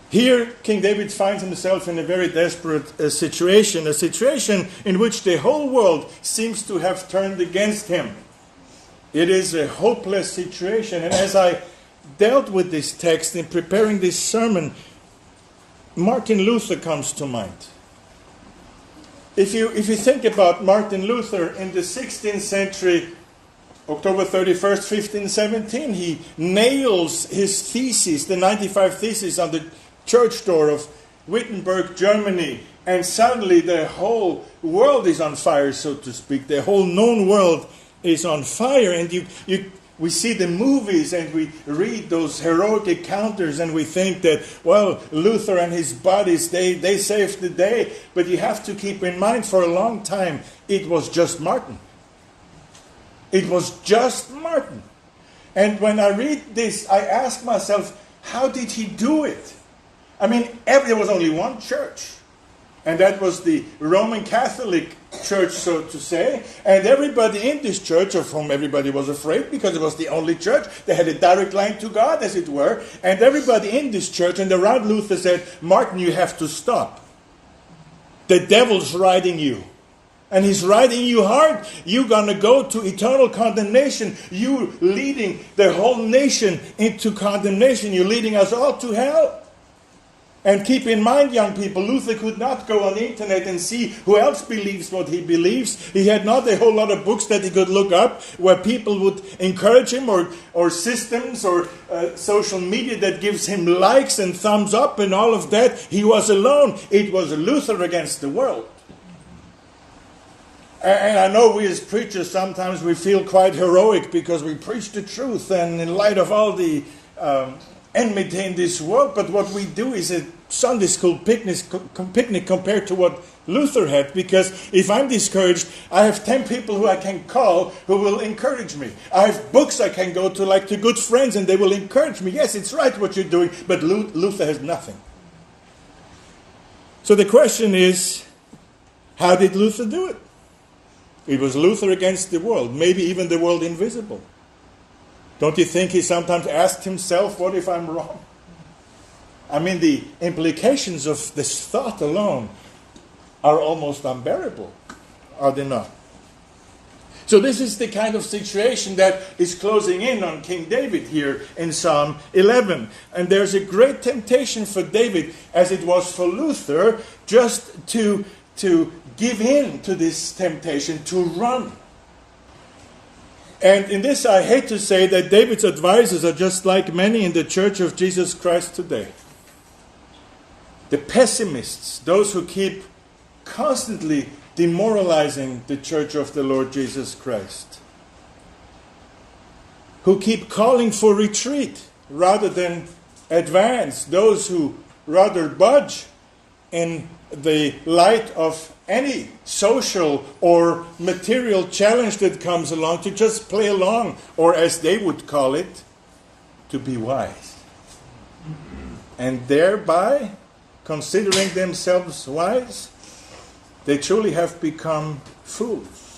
Here, King David finds himself in a very desperate situation, a situation in which the whole world seems to have turned against him. It is a hopeless situation. And as I dealt with this text in preparing this sermon, Martin Luther comes to mind. If you think about Martin Luther in the 16th century, October 31st, 1517, he nails his thesis, the 95 Theses, on the church door of Wittenberg, Germany, and suddenly the whole world is on fire, so to speak. The whole known world is on fire, and we see the movies and we read those heroic encounters and we think that, well, Luther and his buddies, they saved the day. But you have to keep in mind, for a long time, it was just Martin. It was just Martin. And when I read this, I ask myself, how did he do it? I mean, there was only one church. And that was the Roman Catholic Church, so to say. And everybody in this church, of whom everybody was afraid, because it was the only church, they had a direct line to God, as it were. And everybody in this church and around Luther said, Martin, you have to stop. The devil's riding you. And he's riding you hard. You're going to go to eternal condemnation. You leading the whole nation into condemnation. You're leading us all to hell. And keep in mind, young people, Luther could not go on the internet and see who else believes what he believes. He had not a whole lot of books that he could look up where people would encourage him, or systems or social media that gives him likes and thumbs up and all of that. He was alone. It was Luther against the world. And I know we as preachers sometimes we feel quite heroic because we preach the truth, and in light of all the enmity in this world, but what we do is a Sunday school picnic compared to what Luther had, because if I'm discouraged, I have 10 people who I can call who will encourage me. I have books I can go to, like to good friends, and they will encourage me. Yes, it's right what you're doing, but Luther has nothing. So the question is, how did Luther do it? It was Luther against the world, maybe even the world invisible. Don't you think he sometimes asked himself, what if I'm wrong? I mean, the implications of this thought alone are almost unbearable, are they not? So this is the kind of situation that is closing in on King David here in Psalm 11. And there's a great temptation for David, as it was for Luther, just to give in to this temptation, to run. And in this, I hate to say that David's advisors are just like many in the Church of Jesus Christ today. The pessimists, those who keep constantly demoralizing the Church of the Lord Jesus Christ. Who keep calling for retreat rather than advance. Those who rather budge in the light of any social or material challenge that comes along, to just play along, or as they would call it, to be wise. And thereby, considering themselves wise, they truly have become fools.